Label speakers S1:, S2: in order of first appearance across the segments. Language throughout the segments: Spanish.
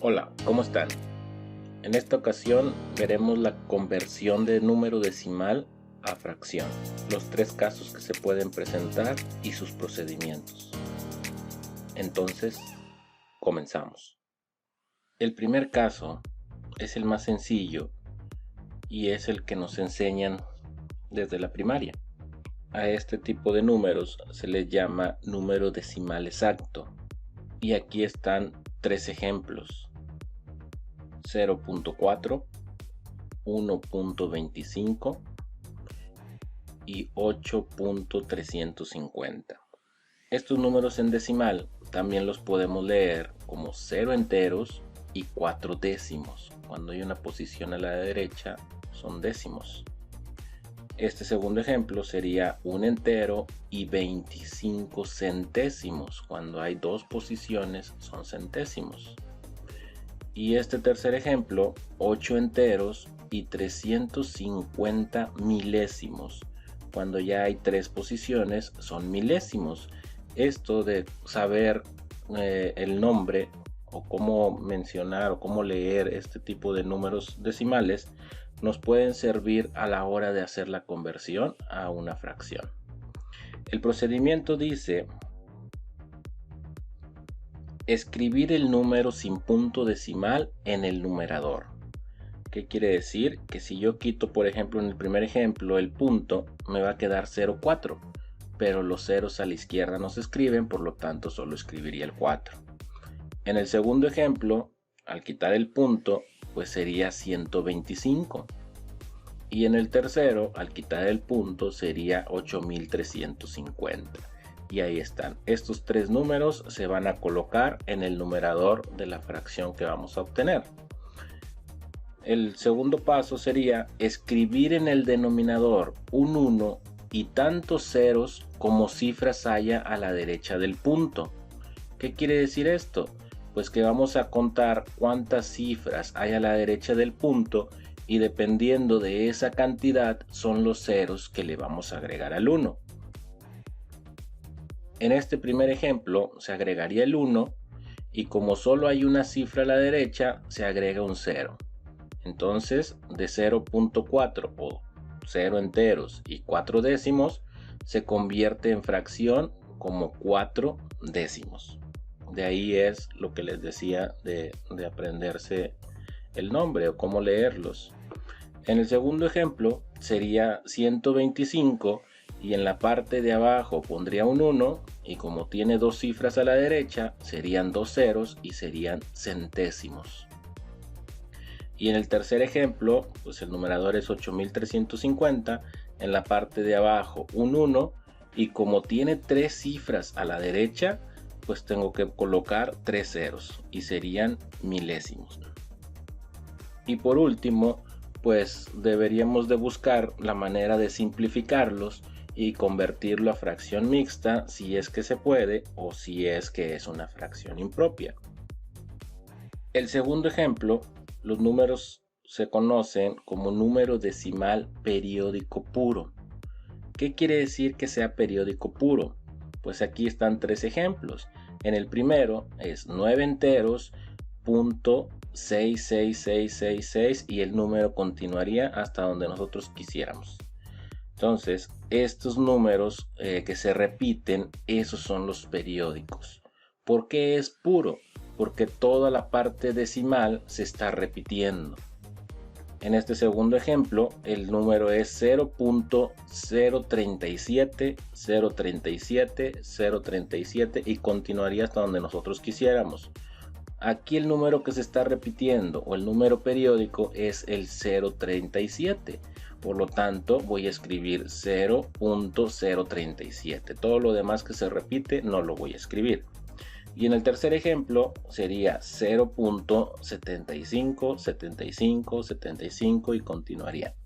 S1: Hola, ¿cómo están? En esta ocasión veremos la conversión de número decimal a fracción, los tres casos que se pueden presentar y sus procedimientos. Entonces, comenzamos. El primer caso es el más sencillo y es el que nos enseñan desde la primaria. A este tipo de números se les llama número decimal exacto y aquí están tres ejemplos: 0.4, 1.25 y 8.350. Estos números en decimal también los podemos leer como 0 enteros y 4 décimos. Cuando hay una posición a la derecha son décimos. Este segundo ejemplo sería 1 entero y 25 centésimos. Cuando hay dos posiciones son centésimos. Y este tercer ejemplo, 8 enteros y 350 milésimos. Cuando ya hay tres posiciones son milésimos. Esto de saber el nombre o cómo mencionar o cómo leer este tipo de números decimales nos pueden servir a la hora de hacer la conversión a una fracción. El procedimiento dice: escribir el número sin punto decimal en el numerador. ¿Qué quiere decir? Que si yo quito, por ejemplo, en el primer ejemplo el punto, me va a quedar 0,4, pero los ceros a la izquierda no se escriben, por lo tanto solo escribiría el 4. En el segundo ejemplo, al quitar el punto, pues sería 125. Y en el tercero, al quitar el punto, sería 8350. Y ahí están. Estos tres números se van a colocar en el numerador de la fracción que vamos a obtener. El segundo paso sería escribir en el denominador un 1 y tantos ceros como cifras haya a la derecha del punto. ¿Qué quiere decir esto? Pues que vamos a contar cuántas cifras hay a la derecha del punto y dependiendo de esa cantidad son los ceros que le vamos a agregar al 1. En este primer ejemplo se agregaría el 1 y como solo hay una cifra a la derecha se agrega un 0. Entonces de 0.4 o 0 enteros y 4 décimos se convierte en fracción como 4 décimos. De ahí es lo que les decía de aprenderse el nombre o cómo leerlos. En el segundo ejemplo sería 125 y en la parte de abajo pondría un 1 y como tiene dos cifras a la derecha serían dos ceros y serían centésimos. Y en el tercer ejemplo, pues el numerador es 8350, en la parte de abajo un 1 y como tiene tres cifras a la derecha, pues tengo que colocar tres ceros y serían milésimos. Y por último, pues deberíamos de buscar la manera de simplificarlos y convertirlo a fracción mixta si es que se puede o si es que es una fracción impropia. El segundo ejemplo, los números se conocen como número decimal periódico puro. ¿Qué quiere decir que sea periódico puro? Pues aquí están tres ejemplos. En el primero es 9 enteros, punto 66666 y el número continuaría hasta donde nosotros quisiéramos. Entonces, estos números que se repiten, esos son los periódicos. ¿Por qué es puro? Porque toda la parte decimal se está repitiendo. En este segundo ejemplo, el número es 0.037, 037, 037 y continuaría hasta donde nosotros quisiéramos. Aquí el número que se está repitiendo o el número periódico es el 037. Por lo tanto, voy a escribir 0.037. Todo lo demás que se repite no lo voy a escribir. Y en el tercer ejemplo sería 0.75, 75, 75 y continuaría.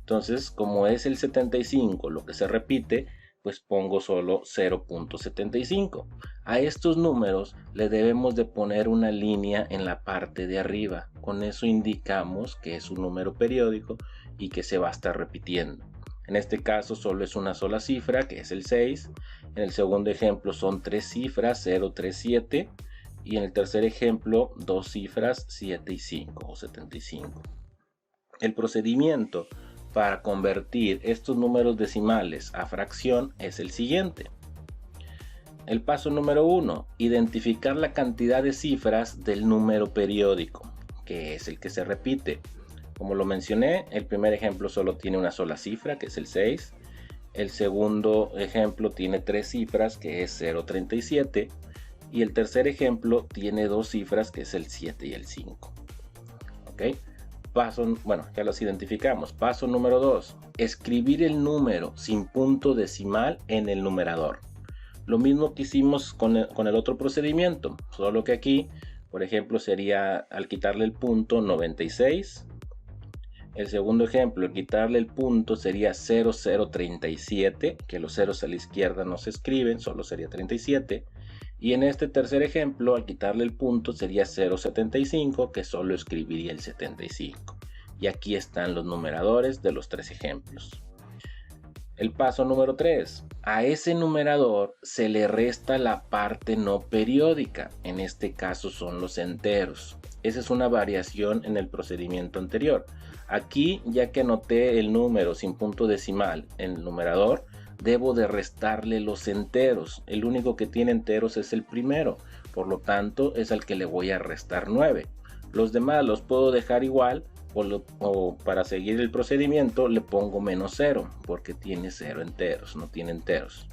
S1: Entonces, como es el 75 lo que se repite, pues pongo solo 0.75. A estos números le debemos de poner una línea en la parte de arriba. Con eso indicamos que es un número periódico y que se va a estar repitiendo. En este caso solo es una sola cifra, que es el 6. En el segundo ejemplo son tres cifras, 037. y en el tercer ejemplo dos cifras 7 y 5 o 75. El procedimiento para convertir estos números decimales a fracción es el siguiente. El paso número 1, identificar la cantidad de cifras del número periódico, que es el que se repite. Como lo mencioné, el primer ejemplo solo tiene una sola cifra, que es el 6. El segundo ejemplo tiene 3 cifras, que es 0,37. Y el tercer ejemplo tiene 2 cifras, que es el 7 y el 5. ¿Ok? Bueno, ya los identificamos. Paso número 2, escribir el número sin punto decimal en el numerador. Lo mismo que hicimos con el otro procedimiento, solo que aquí, por ejemplo, sería al quitarle el punto 96. El segundo ejemplo, al quitarle el punto sería 0037, que los ceros a la izquierda no se escriben, solo sería 37. Y en este tercer ejemplo, al quitarle el punto sería 0,75, que solo escribiría el 75. Y aquí están los numeradores de los 3 ejemplos. El paso número 3. A ese numerador se le resta la parte no periódica. En este caso son los enteros. Esa es una variación en el procedimiento anterior. Aquí, ya que anoté el número sin punto decimal en el numerador, debo de restarle los enteros. El único que tiene enteros es el primero. Por lo tanto, es al que le voy a restar 9. Los demás los puedo dejar igual. O para seguir el procedimiento le pongo menos 0 porque tiene 0 enteros, no tiene enteros.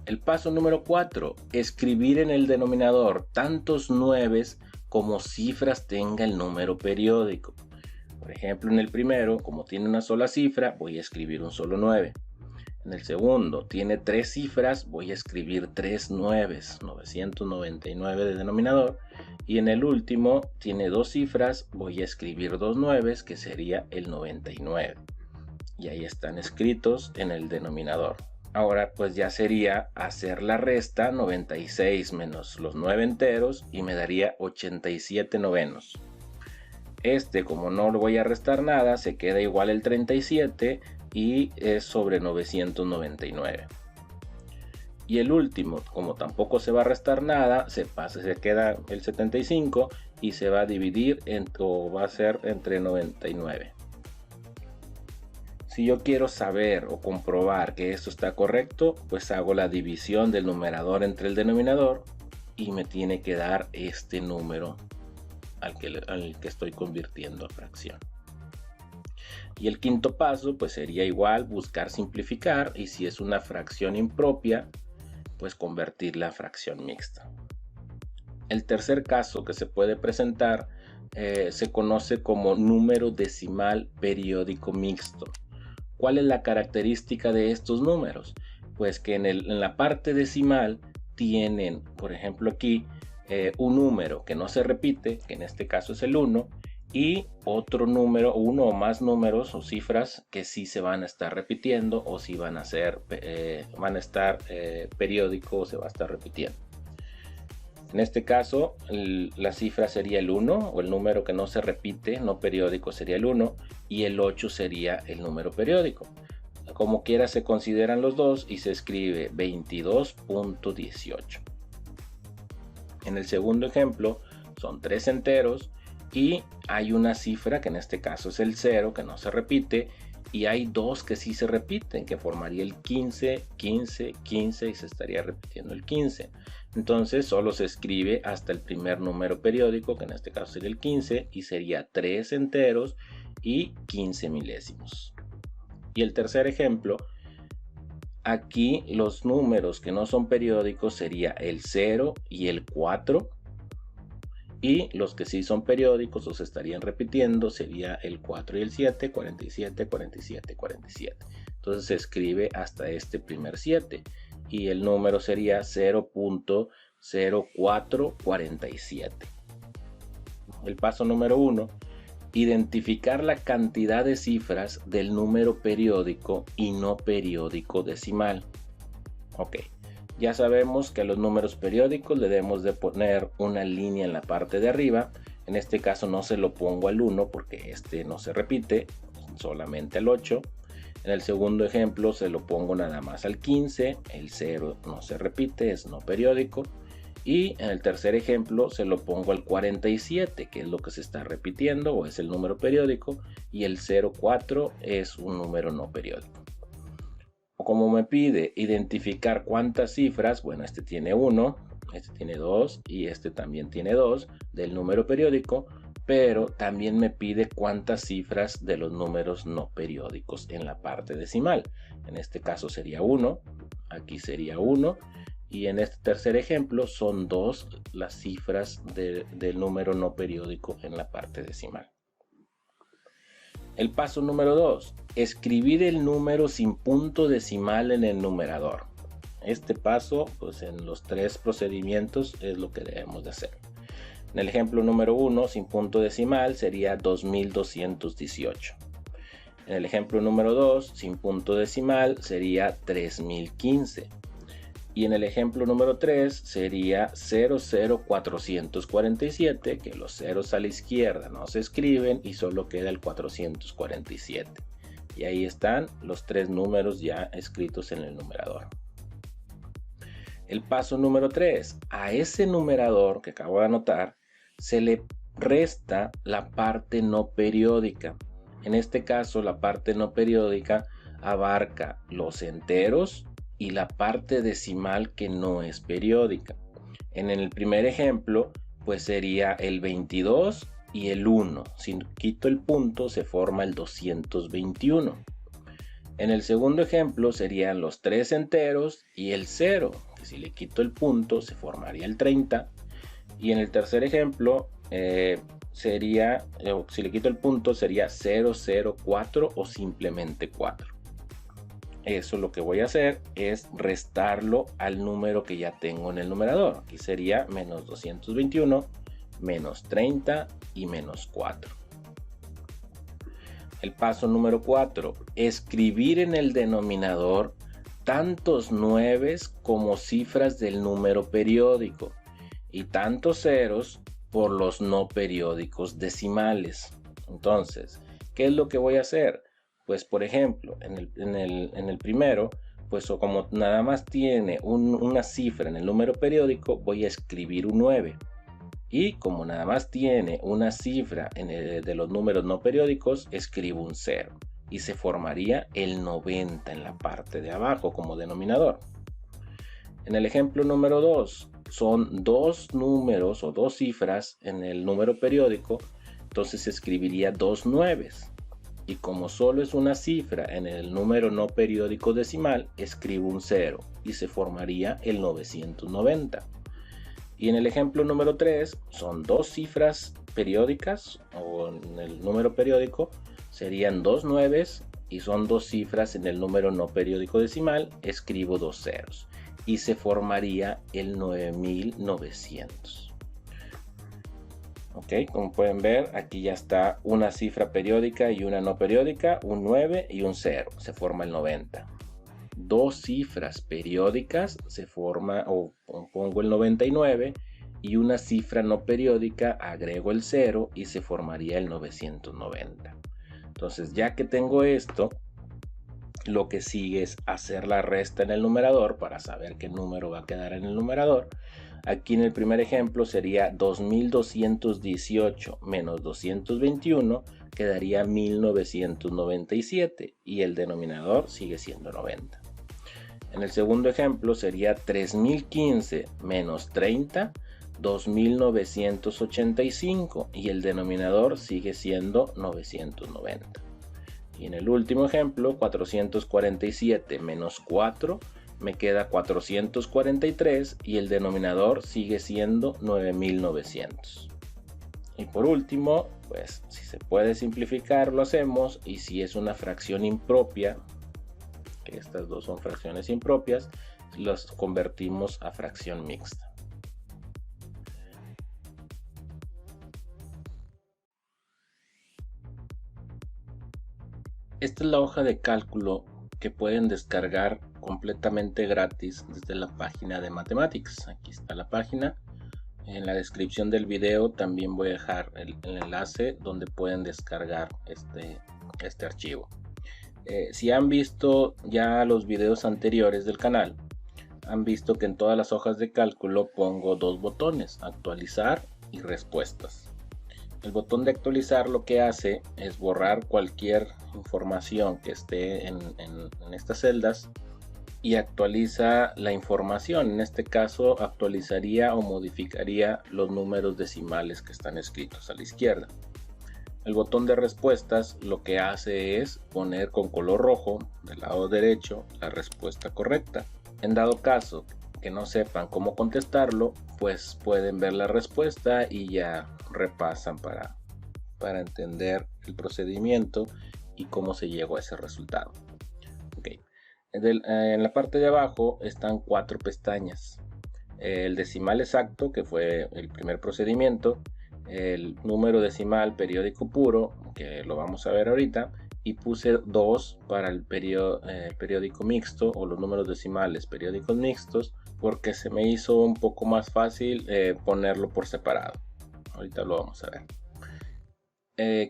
S1: El paso número 4, escribir en el denominador tantos 9 como cifras tenga el número periódico. Por ejemplo, en el primero, como tiene una sola cifra, voy a escribir un solo 9. En el segundo, tiene 3 cifras, voy a escribir 3 9s, 999 de denominador. Y en el último, tiene 2 cifras, voy a escribir 2 9s, que sería el 99. Y ahí están escritos en el denominador. Ahora pues ya sería hacer la resta, 96 menos los 9 enteros, y me daría 87 novenos. Como no le voy a restar nada, se queda igual el 37 y es sobre 999. Y el último, como tampoco se va a restar nada, se queda el 75 y se va a dividir o va a ser entre 99. Si yo quiero saber o comprobar que esto está correcto, pues hago la división del numerador entre el denominador y me tiene que dar este número al que estoy convirtiendo a fracción. Y el quinto paso pues sería igual buscar simplificar, y si es una fracción impropia pues convertirla a fracción mixta. El tercer caso que se puede presentar se conoce como número decimal periódico mixto. ¿Cuál es la característica de estos números? Pues que en la parte decimal tienen, por ejemplo aquí, un número que no se repite, que en este caso es el 1, y otro número, uno o más números o cifras que sí se van a estar repitiendo o si van a estar periódico o se va a estar repitiendo. En este caso la cifra sería el 1, o el número que no se repite, no periódico, sería el 1, y el 8 sería el número periódico. Como quiera se consideran los dos y se escribe 22.18. En el segundo ejemplo son 3 enteros y hay una cifra que en este caso es el 0, que no se repite, y hay 2 que sí se repiten, que formaría el 15, 15, 15 y se estaría repitiendo el 15. Entonces solo se escribe hasta el primer número periódico, que en este caso sería el 15, y sería 3 enteros y 15 milésimos. Y el tercer ejemplo, aquí los números que no son periódicos sería el 0 y el 4, y los que sí son periódicos o se estarían repitiendo sería el 4 y el 7, 47, 47, 47. Entonces se escribe hasta este primer 7 y el número sería 0.0447. El paso número 1, identificar la cantidad de cifras del número periódico y no periódico decimal. Ok. Ya sabemos que a los números periódicos le debemos de poner una línea en la parte de arriba. En este caso no se lo pongo al 1 porque este no se repite, solamente al 8. En el segundo ejemplo se lo pongo nada más al 15, el 0 no se repite, es no periódico. Y en el tercer ejemplo se lo pongo al 47, que es lo que se está repitiendo o es el número periódico, y el 04 es un número no periódico. O como me pide identificar cuántas cifras, bueno, este tiene 1, este tiene 2 y este también tiene 2 del número periódico, pero también me pide cuántas cifras de los números no periódicos en la parte decimal. En este caso sería 1, aquí sería 1, y en este tercer ejemplo son 2 las cifras del número no periódico en la parte decimal. El paso número 2, escribir el número sin punto decimal en el numerador. Este paso, pues en los 3 procedimientos es lo que debemos de hacer. En el ejemplo número 1, sin punto decimal, sería 2218. En el ejemplo número 2, sin punto decimal, sería 3015. Y en el ejemplo número 3 sería 00447, que los ceros a la izquierda no se escriben y solo queda el 447. Y ahí están los 3 números ya escritos en el numerador. El paso número 3, a ese numerador que acabo de anotar, se le resta la parte no periódica. En este caso, la parte no periódica abarca los enteros y la parte decimal que no es periódica. En el primer ejemplo, pues sería el 22 y el 1. Si quito el punto, se forma el 221. En el segundo ejemplo serían los 3 enteros y el 0, que si le quito el punto se formaría el 30. Y en el tercer ejemplo sería, si le quito el punto sería 004 o simplemente 4. Eso lo que voy a hacer es restarlo al número que ya tengo en el numerador. Aquí sería menos 221, menos 30 y menos 4. El paso número 4, escribir en el denominador tantos 9 como cifras del número periódico y tantos ceros por los no periódicos decimales. Entonces, ¿qué es lo que voy a hacer? Pues por ejemplo, en el primero, pues o como nada más tiene una cifra en el número periódico, voy a escribir un 9. Y como nada más tiene una cifra de los números no periódicos, escribo un 0. Y se formaría el 90 en la parte de abajo como denominador. En el ejemplo número 2, son 2 números o 2 cifras en el número periódico, entonces escribiría 2 nueves. Y como solo es una cifra en el número no periódico decimal, escribo un 0 y se formaría el 990. Y en el ejemplo número 3 son 2 cifras periódicas o en el número periódico, serían 2 nueves y son 2 cifras en el número no periódico decimal, escribo 2 ceros y se formaría el 9900. Ok, como pueden ver, aquí ya está una cifra periódica y una no periódica, un 9 y un 0, se forma el 90. 2 cifras periódicas se forma, o pongo el 99, y una cifra no periódica agrego el 0 y se formaría el 990. Entonces, ya que tengo esto, lo que sigue es hacer la resta en el numerador para saber qué número va a quedar en el numerador. Aquí en el primer ejemplo sería 2218 menos 221, quedaría 1997 y el denominador sigue siendo 90. En el segundo ejemplo sería 3015 menos 30, 2985 y el denominador sigue siendo 990. Y en el último ejemplo, 447 menos 4, me queda 443 y el denominador sigue siendo 9900. Y por último, pues si se puede simplificar lo hacemos, y si es una fracción impropia, que estas dos son fracciones impropias, las convertimos a fracción mixta. Esta es la hoja de cálculo que pueden descargar completamente gratis desde la página de Mathematics. Aquí está la página. En la descripción del video también voy a dejar el enlace donde pueden descargar este archivo. Si han visto ya los videos anteriores del canal, han visto que en todas las hojas de cálculo pongo dos botones, actualizar y respuestas. El botón de actualizar lo que hace es borrar cualquier información que esté en estas celdas y actualiza la información. En este caso actualizaría o modificaría los números decimales que están escritos a la izquierda. El botón de respuestas lo que hace es poner con color rojo del lado derecho la respuesta correcta. En dado caso que no sepan cómo contestarlo, pues pueden ver la respuesta y ya repasan para entender el procedimiento y cómo se llegó a ese resultado. Okay. En la parte de abajo están 4 pestañas. El decimal exacto, que fue el primer procedimiento, el número decimal periódico puro, que lo vamos a ver ahorita, y puse 2 para el periódico mixto o los números decimales periódicos mixtos, porque se me hizo un poco más fácil ponerlo por separado. Ahorita lo vamos a ver.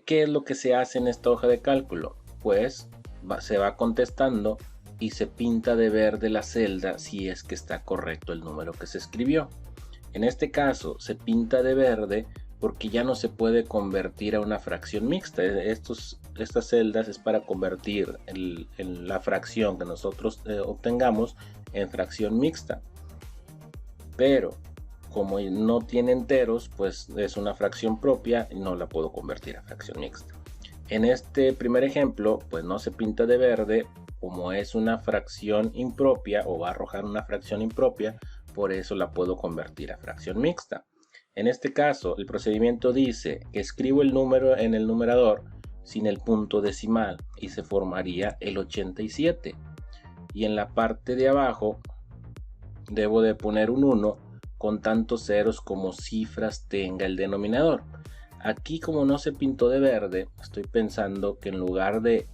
S1: ¿Qué es lo que se hace en esta hoja de cálculo? Pues se va contestando y se pinta de verde la celda si es que está correcto el número que se escribió. En este caso se pinta de verde porque ya no se puede convertir a una fracción mixta. Estas celdas es para convertir la fracción que nosotros obtengamos en fracción mixta. Pero como no tiene enteros, pues es una fracción propia y no la puedo convertir a fracción mixta. En este primer ejemplo, pues no se pinta de verde, como es una fracción impropia o va a arrojar una fracción impropia, por eso la puedo convertir a fracción mixta. En este caso, el procedimiento dice que escribo el número en el numerador sin el punto decimal y se formaría el 87. Y en la parte de abajo debo de poner un 1 con tantos ceros como cifras tenga el denominador. Aquí, como no se pintó de verde, estoy pensando que en lugar de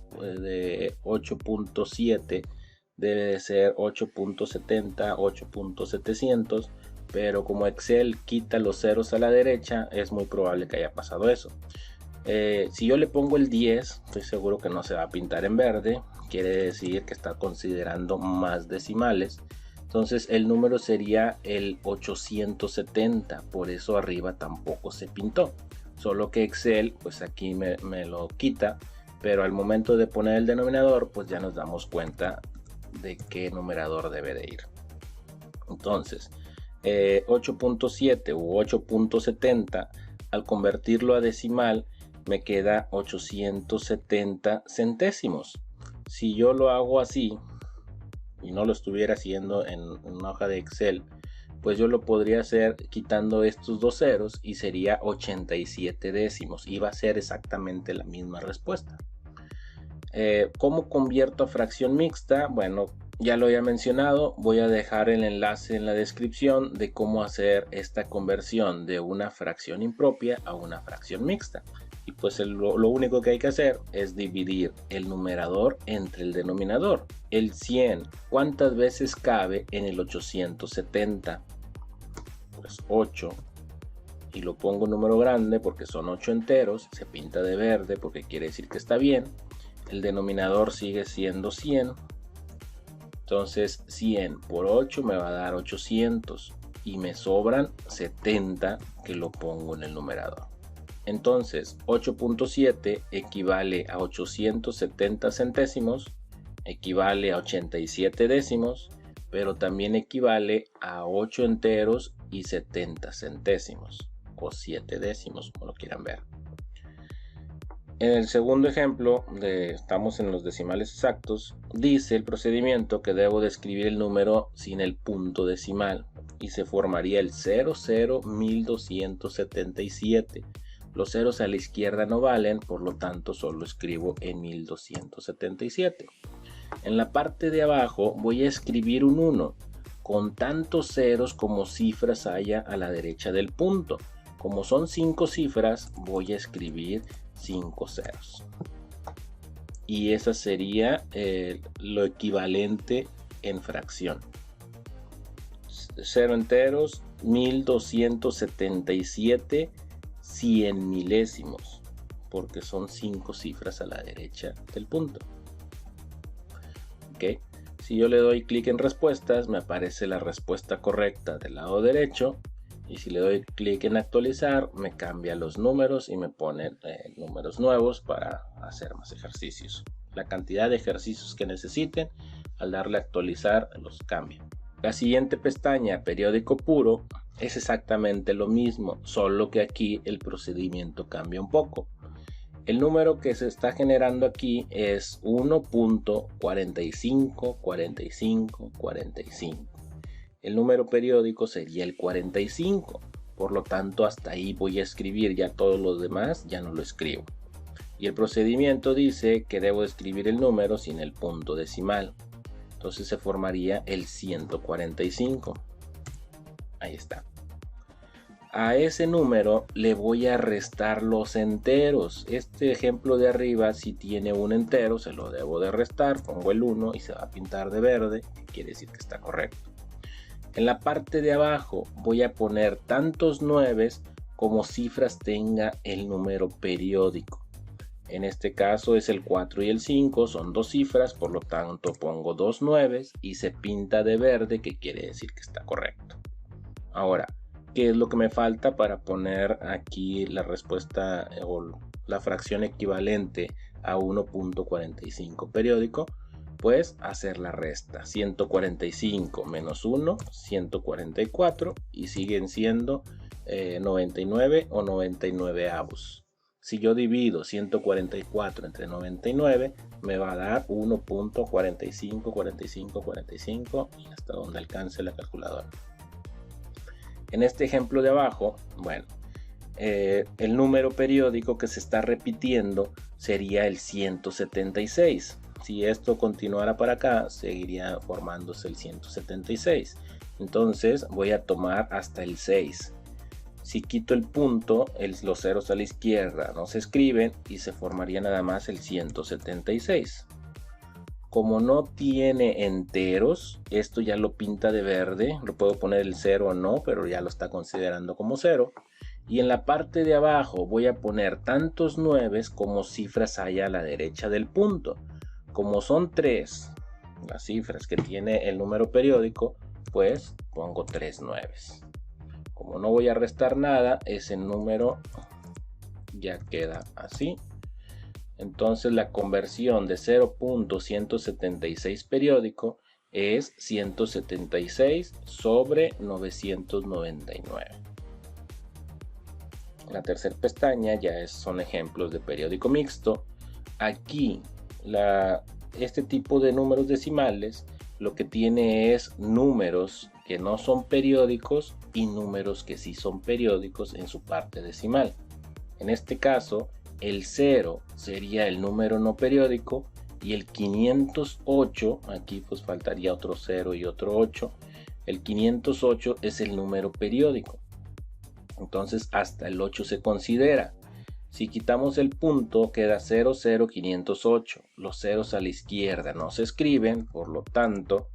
S1: 8.7 debe de ser 8.70, 8.700, pero como Excel quita los ceros a la derecha, es muy probable que haya pasado eso. Si yo le pongo el 10, estoy seguro que no se va a pintar en verde, quiere decir que está considerando más decimales. Entonces el número sería el 870, por eso arriba tampoco se pintó. Solo que Excel pues aquí me lo quita, pero al momento de poner el denominador pues ya nos damos cuenta de qué numerador debe de ir. Entonces 8.7 u 8.70, al convertirlo a decimal me queda 870 centésimos. Si yo lo hago así y no lo estuviera haciendo en una hoja de Excel, pues yo lo podría hacer quitando estos dos ceros y sería 87 décimos y va a ser exactamente la misma respuesta. ¿Cómo convierto a fracción mixta? Bueno, ya lo había mencionado, voy a dejar el enlace en la descripción de cómo hacer esta conversión de una fracción impropia a una fracción mixta. Y pues lo único que hay que hacer es dividir el numerador entre el denominador. El 100, ¿cuántas veces cabe en el 870? Pues 8. Y lo pongo un número grande porque son 8 enteros. Se pinta de verde porque quiere decir que está bien. El denominador sigue siendo 100. Entonces 100 por 8 me va a dar 800. Y me sobran 70 que lo pongo en el numerador. Entonces 8.7 equivale a 870 centésimos, equivale a 87 décimos, pero también equivale a 8 enteros y 70 centésimos, o 7 décimos, como lo quieran ver. En el segundo ejemplo, estamos en los decimales exactos, dice el procedimiento que debo de escribir el número sin el punto decimal y se formaría el 001277. Los ceros a la izquierda no valen, por lo tanto solo escribo en 1277. En la parte de abajo voy a escribir un 1 con tantos ceros como cifras haya a la derecha del punto. Como son 5 cifras, voy a escribir 5 ceros. Y esa sería lo equivalente en fracción. 0 enteros, 1277 100 milésimos, porque son 5 cifras a la derecha del punto. ¿Okay? Si yo le doy clic en respuestas, me aparece la respuesta correcta del lado derecho. Y si le doy clic en actualizar, me cambia los números y me pone números nuevos para hacer más ejercicios. La cantidad de ejercicios que necesiten, al darle a actualizar, los cambia. La siguiente pestaña, periódico puro, es exactamente lo mismo, solo que aquí el procedimiento cambia un poco. El número que se está generando aquí es 1.454545. El número periódico sería el 45. Por lo tanto, hasta ahí voy a escribir, ya todos los demás ya no lo escribo. Y el procedimiento dice que debo escribir el número sin el punto decimal. Entonces se formaría el 145. Ahí está. A ese número le voy a restar los enteros. Este ejemplo de arriba, si tiene un entero, se lo debo de restar. Pongo el 1 y se va a pintar de verde, que quiere decir que está correcto. En la parte de abajo voy a poner tantos 9 como cifras tenga el número periódico. En este caso es el 4 y el 5, son dos cifras, por lo tanto pongo 2 9 y se pinta de verde, que quiere decir que está correcto. Ahora, ¿qué es lo que me falta para poner aquí la respuesta o la fracción equivalente a 1.45 periódico? Pues hacer la resta. 145 menos 1, 144, y siguen siendo 99 o 99 avos. Si yo divido 144 entre 99, me va a dar 1.45, 45, 45 y hasta donde alcance la calculadora. En este ejemplo de abajo, bueno, el número periódico que se está repitiendo sería el 176. Si esto continuara para acá, seguiría formándose el 176. Entonces voy a tomar hasta el 6. Si quito el punto, los ceros a la izquierda no se escriben y se formaría nada más el 176. Como no tiene enteros, esto ya lo pinta de verde. Lo puedo poner el 0 o no, pero ya lo está considerando como 0. Y en la parte de abajo voy a poner tantos 9 como cifras hay a la derecha del punto. Como son 3 las cifras que tiene el número periódico, pues pongo 3 9. Como no voy a restar nada, ese número ya queda así. Entonces la conversión de 0.176 periódico es 176 sobre 999. La tercera pestaña ya son ejemplos de periódico mixto. Aquí este tipo de números decimales lo que tiene es números que no son periódicos y números que sí son periódicos en su parte decimal. En este caso, el 0 sería el número no periódico y el 508, aquí pues faltaría otro 0 y otro 8, el 508 es el número periódico. Entonces hasta el 8 se considera. Si quitamos el punto queda 0, 0, 508. Los ceros a la izquierda no se escriben, por lo tanto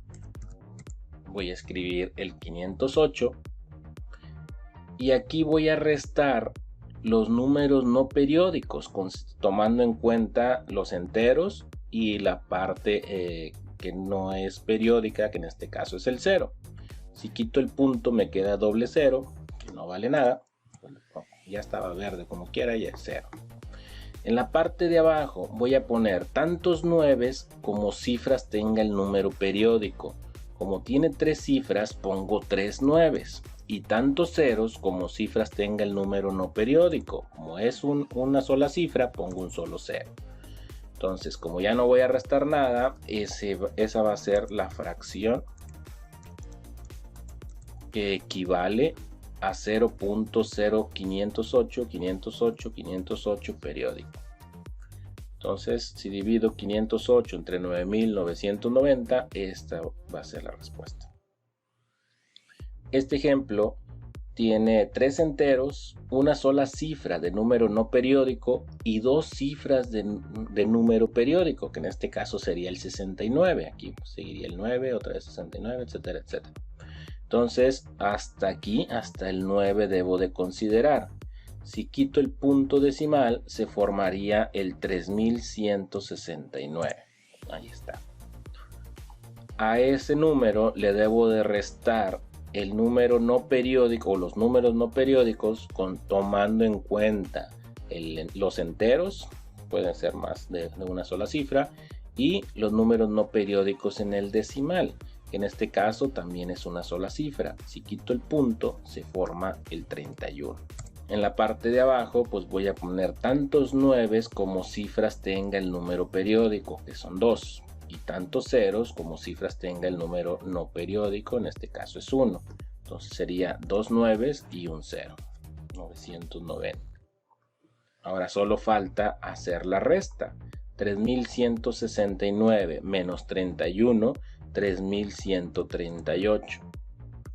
S1: voy a escribir el 508. Y aquí voy a restar los números no periódicos, tomando en cuenta los enteros y la parte que no es periódica, que en este caso es el 0. Si quito el punto me queda doble 0, que no vale nada. Ya estaba verde como quiera y es 0. En la parte de abajo voy a poner tantos 9 como cifras tenga el número periódico. Como tiene 3 cifras, pongo 3 9 y tantos ceros como cifras tenga el número no periódico. Como es una sola cifra, pongo un solo 0. Entonces, como ya no voy a restar nada, esa va a ser la fracción que equivale a 0.0508, 508, 508 periódico. Entonces, si divido 508 entre 9990, esta va a ser la respuesta. Este ejemplo tiene 3 enteros, una sola cifra de número no periódico y 2 cifras de número periódico, que en este caso sería el 69. Aquí seguiría el 9, otra vez 69, etcétera, etcétera. Entonces, hasta aquí, hasta el 9 debo de considerar. Si quito el punto decimal, se formaría el 3169. Ahí está. a ese número le debo de restar el número no periódico o los números no periódicos tomando en cuenta los enteros, pueden ser más de una sola cifra, y los números no periódicos en el decimal, que en este caso también es una sola cifra. Si quito el punto se forma el 31. En la parte de abajo pues voy a poner tantos 9 como cifras tenga el número periódico, que son 2, y tantos ceros como cifras tenga el número no periódico, en este caso es 1. Entonces sería 2 9 y un 0, 990. Ahora solo falta hacer la resta. 3169 menos 31, 3138.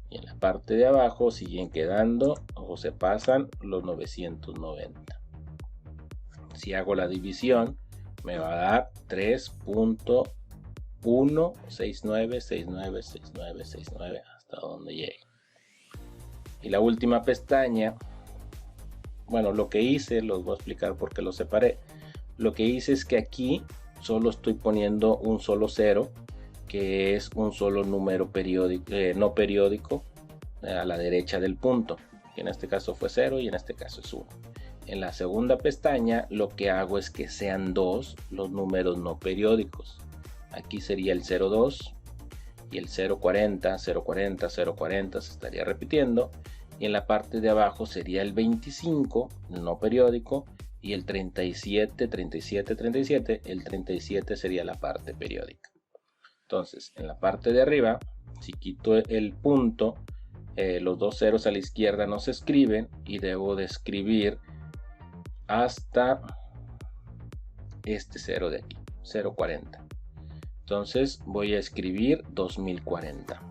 S1: Y en la parte de abajo siguen quedando o se pasan los 990. Si hago la división me va a dar 3.169696969 hasta donde llegue. Y la última pestaña, bueno, lo que hice, los voy a explicar por qué lo separé. Lo que hice es que aquí solo estoy poniendo un solo 0, que es un solo número periódico, no periódico, a la derecha del punto, que en este caso fue 0 y en este caso es 1. En la segunda pestaña lo que hago es que sean 2 los números no periódicos. Aquí sería el 02 y el 040, 040, 040 se estaría repitiendo, y en la parte de abajo sería el 25, el no periódico, y el 37, 37, 37, el 37 sería la parte periódica. Entonces, en la parte de arriba, si quito el punto, los dos ceros a la izquierda no se escriben y debo de escribir hasta este 0 de aquí, 040. Entonces voy a escribir 2040.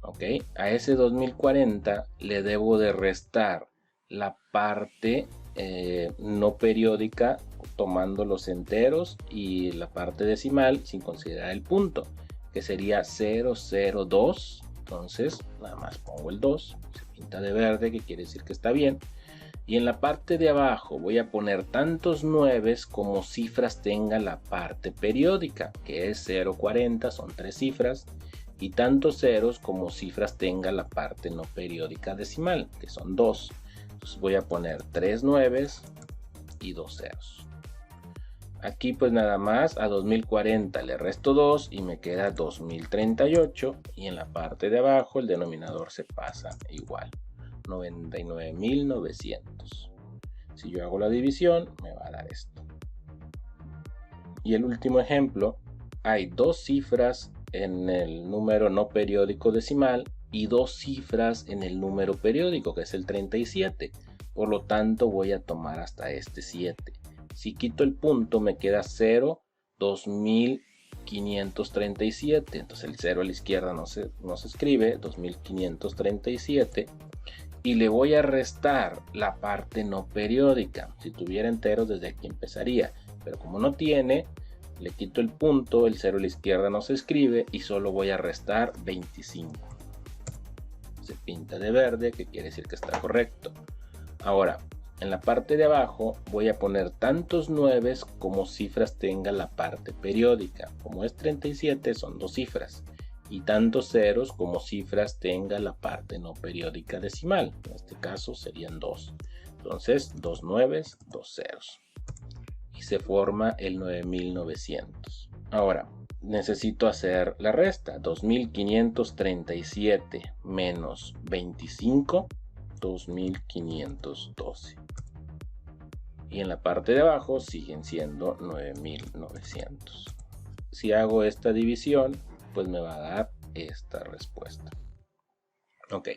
S1: Ok, a ese 2040 le debo de restar la parte no periódica tomando los enteros y la parte decimal sin considerar el punto, que sería 002. Entonces nada más pongo el 2, se pinta de verde, que quiere decir que está bien. Y en la parte de abajo voy a poner tantos 9 como cifras tenga la parte periódica, que es 040, son 3 cifras, y tantos ceros como cifras tenga la parte no periódica decimal, que son 2. Entonces voy a poner 3 9 y 2 ceros. Aquí pues nada más a 2040 le resto 2 y me queda 2038, y en la parte de abajo el denominador se pasa igual, 99.900. Si yo hago la división me va a dar esto. Y el último ejemplo, hay 2 cifras en el número no periódico decimal y 2 cifras en el número periódico, que es el 37. Por lo tanto voy a tomar hasta este 7. Si quito el punto me queda 0, 2537. Entonces el 0 a la izquierda no se escribe, 2537. Y le voy a restar la parte no periódica. Si tuviera enteros, desde aquí empezaría, pero como no tiene, le quito el punto, el 0 a la izquierda no se escribe y solo voy a restar 25. Se pinta de verde, que quiere decir que está correcto. Ahora, en la parte de abajo voy a poner tantos 9 como cifras tenga la parte periódica. Como es 37, son 2 cifras. Y tantos ceros como cifras tenga la parte no periódica decimal. En este caso serían 2. Entonces, 2 9, 2 ceros. Y se forma el 9900. Ahora, necesito hacer la resta. 2537 menos 25, 2512. Y en la parte de abajo siguen siendo 9900. Si hago esta división, pues me va a dar esta respuesta. Ok,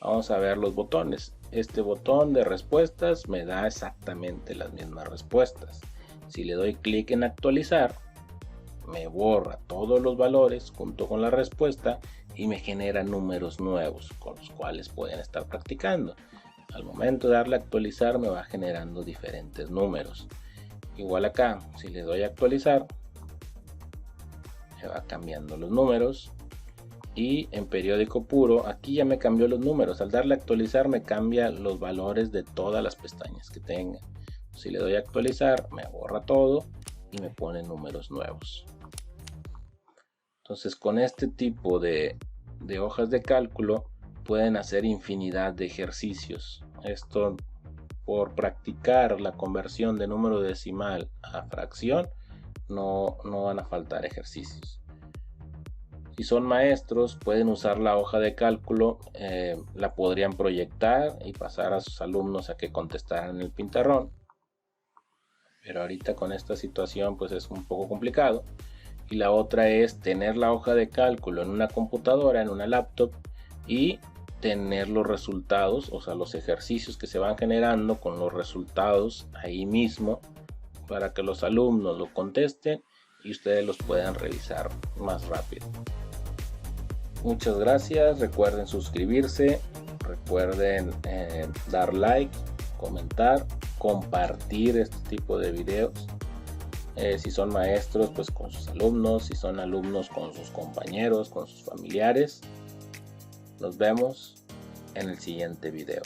S1: vamos a ver los botones. Este botón de respuestas me da exactamente las mismas respuestas. Si le doy clic en actualizar, me borra todos los valores junto con la respuesta y me genera números nuevos con los cuales pueden estar practicando. Al momento de darle a actualizar me va generando diferentes números. Igual acá, si le doy a actualizar, me va cambiando los números. Y en periódico puro, aquí ya me cambió los números. Al darle a actualizar me cambia los valores de todas las pestañas que tenga. Si le doy a actualizar, me borra todo y me pone números nuevos. Entonces con este tipo de hojas de cálculo pueden hacer infinidad de ejercicios. Esto, por practicar la conversión de número decimal a fracción, no van a faltar ejercicios. Si son maestros, pueden usar la hoja de cálculo, la podrían proyectar y pasar a sus alumnos a que contestaran en el pizarrón. Pero ahorita con esta situación pues es un poco complicado. Y la otra es tener la hoja de cálculo en una computadora, en una laptop, y tener los resultados, o sea, los ejercicios que se van generando con los resultados ahí mismo, para que los alumnos lo contesten y ustedes los puedan revisar más rápido. Muchas gracias, recuerden suscribirse, recuerden dar like, comentar, compartir este tipo de videos. Si son maestros, pues con sus alumnos, si son alumnos, con sus compañeros, con sus familiares. Nos vemos en el siguiente video.